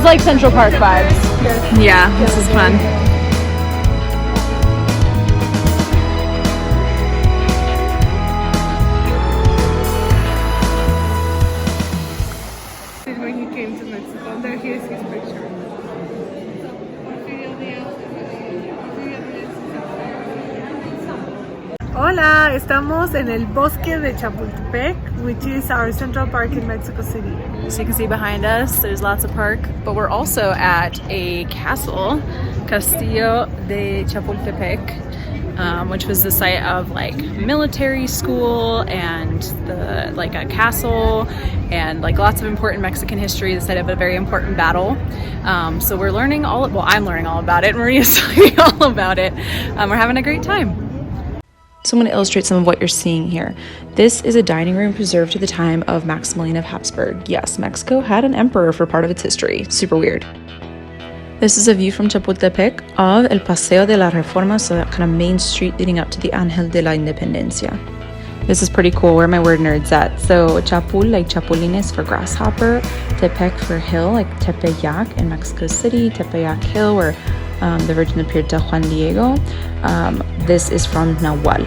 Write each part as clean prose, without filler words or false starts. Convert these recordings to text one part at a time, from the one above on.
like Central Park vibes. Yeah, this is fun. When he came to Mexico, there here's his picture. Hola, estamos en el bosque de Chapultepec, which is our central park in Mexico City. So you can see behind us, there's lots of park, but we're also at a castle, Castillo de Chapultepec, which was the site of like military school and like a castle and like lots of important Mexican history, the site of a very important battle. So we're learning I'm learning all about it. Maria's telling me all about it. We're having a great time. So I'm going to illustrate some of what you're seeing here. This is a dining room preserved to the time of Maximilian of Habsburg. Yes, Mexico had an emperor for part of its history. Super weird. This is a view from Chapultepec of El Paseo de la Reforma, so that kind of main street leading up to the Ángel de la Independencia. This is pretty cool. Where are my word nerds at? So Chapul, like chapulines for grasshopper, Tepec for hill, like Tepeyac in Mexico City, Tepeyac Hill, where the Virgin appeared to Juan Diego. This is from Nahual.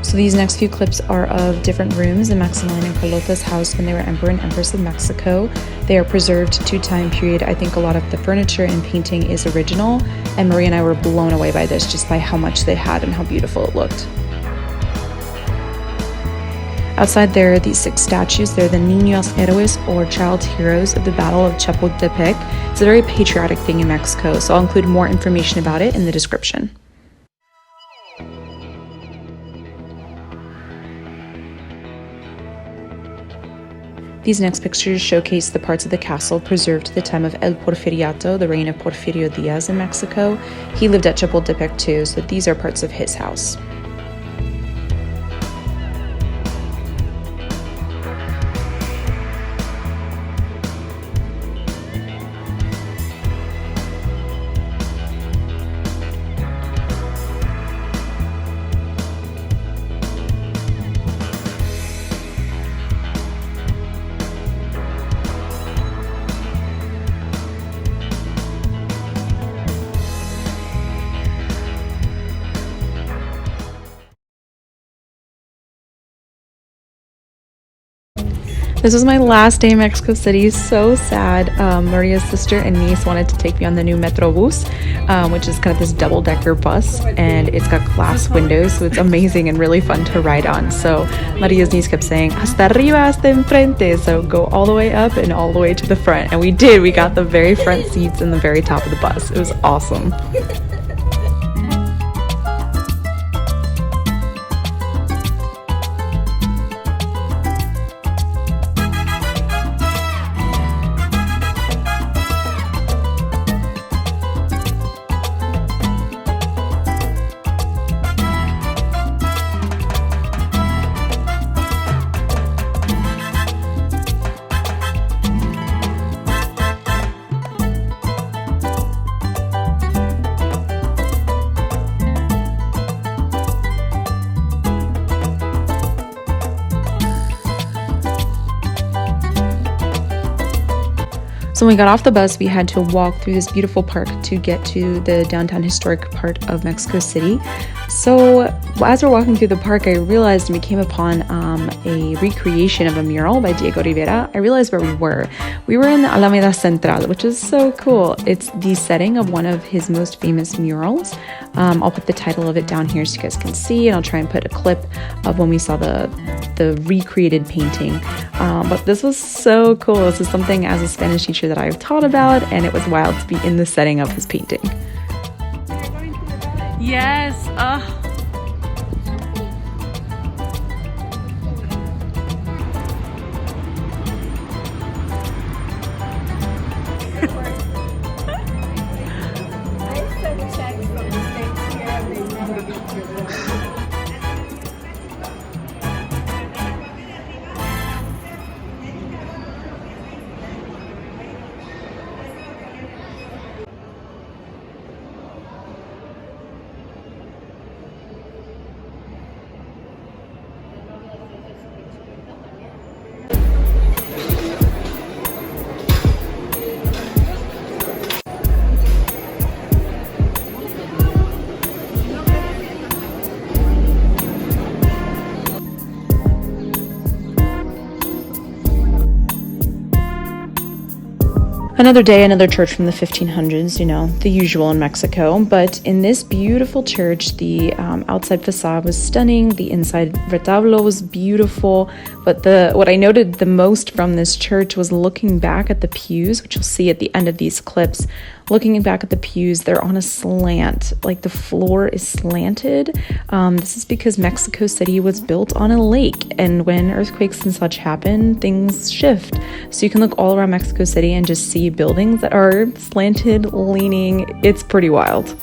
So these next few clips are of different rooms in Maximilian and Carlota's house when they were Emperor and Empress of Mexico. They are preserved to time period. I think a lot of the furniture and painting is original, and Maria and I were blown away by this, just by how much they had and how beautiful it looked. Outside there are these 6 statues. They're the Niños Héroes, or child heroes of the Battle of Chapultepec. It's a very patriotic thing in Mexico, so I'll include more information about it in the description. These next pictures showcase the parts of the castle preserved to the time of El Porfiriato, the reign of Porfirio Diaz in Mexico. He lived at Chapultepec too, so these are parts of his house. This was my last day in Mexico City. So sad. Maria's sister and niece wanted to take me on the new Metrobus, which is kind of this double-decker bus, and it's got glass windows, so it's amazing and really fun to ride on. So Maria's niece kept saying, hasta arriba, hasta enfrente, so go all the way up and all the way to the front. And we did. We got the very front seats in the very top of the bus. It was awesome. So when we got off the bus, we had to walk through this beautiful park to get to the downtown historic part of Mexico City. So as we're walking through the park, I realized we came upon a recreation of a mural by Diego Rivera. I realized where we were. We were in the Alameda Central, which is so cool. It's the setting of one of his most famous murals. I'll put the title of it down here so you guys can see, and I'll try and put a clip of when we saw the recreated painting. But this was so cool. This is something as a Spanish teacher that I've taught about, and it was wild to be in the setting of his painting. Yes. Another day, another church from the 1500s, you know, the usual in Mexico. But in this beautiful church, the outside facade was stunning. The inside retablo was beautiful. But what I noted the most from this church was looking back at the pews, which you'll see at the end of these clips. Looking back at the pews, they're on a slant, like the floor is slanted. This is because Mexico City was built on a lake, and when earthquakes and such happen, things shift. So you can look all around Mexico City and just see buildings that are slanted, leaning. It's pretty wild.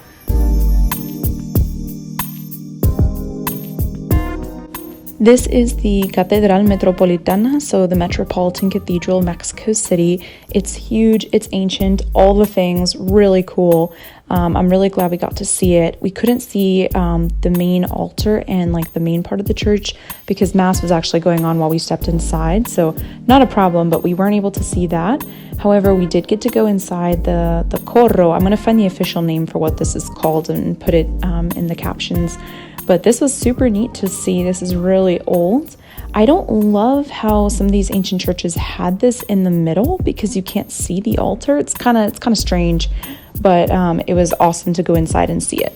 This is the Catedral Metropolitana, so the Metropolitan Cathedral of Mexico City. It's huge, it's ancient, all the things, really cool. I'm really glad we got to see it. We couldn't see the main altar and like the main part of the church because Mass was actually going on while we stepped inside, so not a problem, but we weren't able to see that. However, we did get to go inside the corro. I'm going to find the official name for what this is called and put it in the captions. But this was super neat to see. This is really old. I don't love how some of these ancient churches had this in the middle because you can't see the altar. It's kind of strange, but it was awesome to go inside and see it.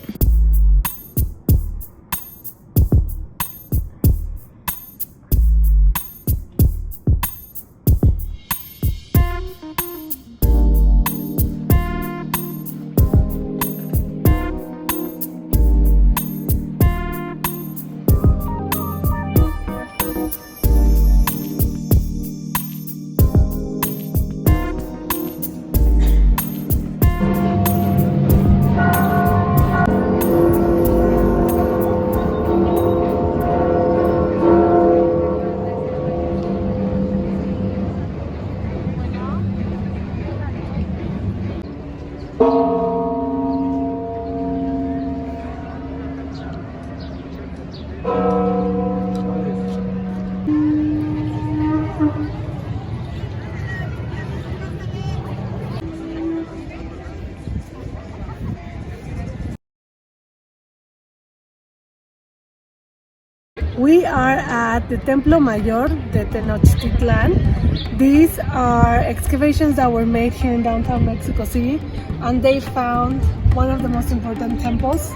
We are at the Templo Mayor de Tenochtitlán. These are excavations that were made here in downtown Mexico City, and they found one of the most important temples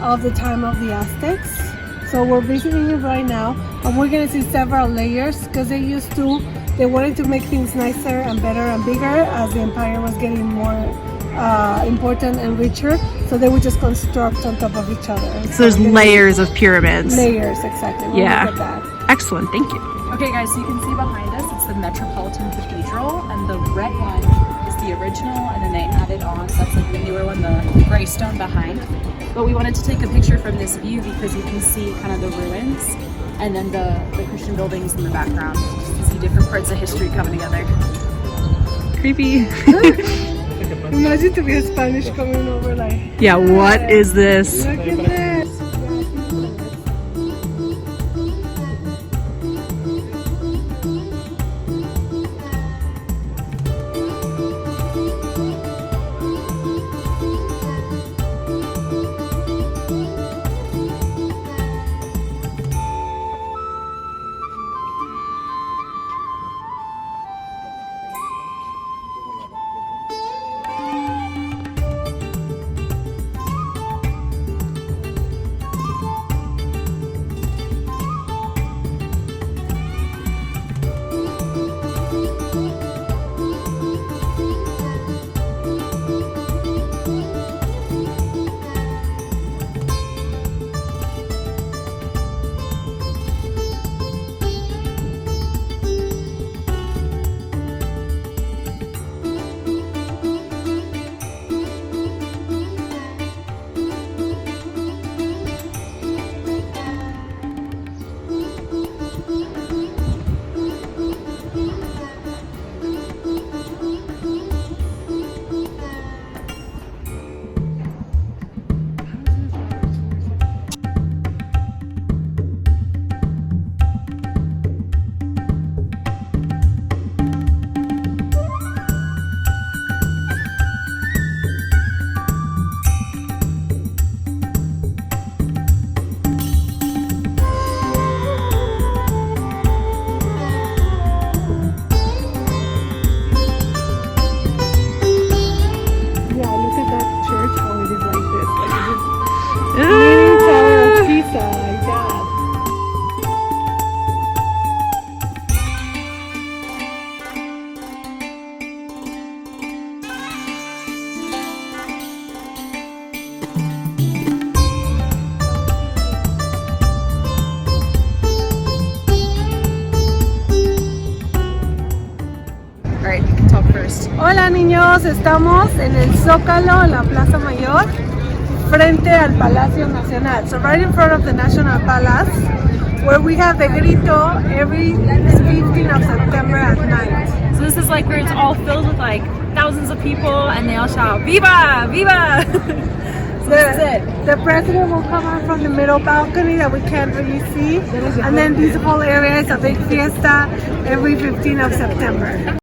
of the time of the Aztecs. So we're visiting it right now, and we're going to see several layers because they wanted to make things nicer and better and bigger as the empire was getting more important and richer, so they would just construct on top of each other. So there's layers of pyramids. Layers, exactly. We'll Yeah. look at that. Excellent, thank you. Okay guys, so you can see behind us, it's the Metropolitan Cathedral, and the red one is the original, and then they added on, so that's like the newer one, the gray stone behind. But we wanted to take a picture from this view because you can see kind of the ruins, and then the Christian buildings in the background. Just to see different parts of history coming together. Creepy. Imagine to be a Spanish coming over like, Yeah, what is this? look at this. Hola niños, estamos en el Zócalo, en la Plaza Mayor, frente al Palacio Nacional. So right in front of the National Palace, where we have the grito every 15th of September at night. So this is like where it's all filled with like thousands of people and they all shout, Viva! Viva! So this is it. The president will come out from the middle balcony that we can't really see. And then this whole area is a big fiesta every 15th of September.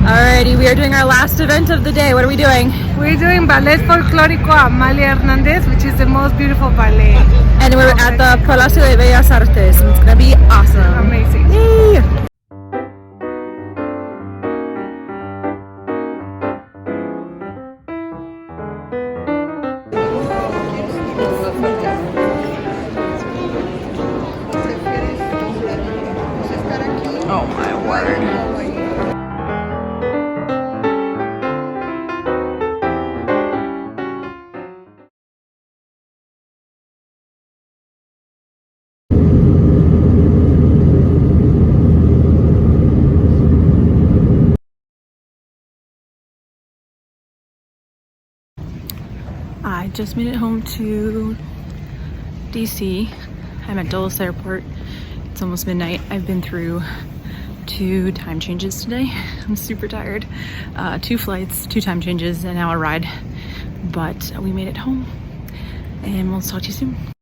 Alrighty, we are doing our last event of the day. What are we doing? We're doing Ballet Folklorico at María and I, which is the most beautiful ballet. And we're at the Palacio de Bellas Artes. And it's gonna be awesome. Amazing. Yay! Oh my word. I just made it home to DC. I'm at Dulles Airport. It's almost midnight. I've been through 2 time changes today. I'm super tired. 2 flights, 2 time changes, and now a ride. But we made it home, and we'll talk to you soon.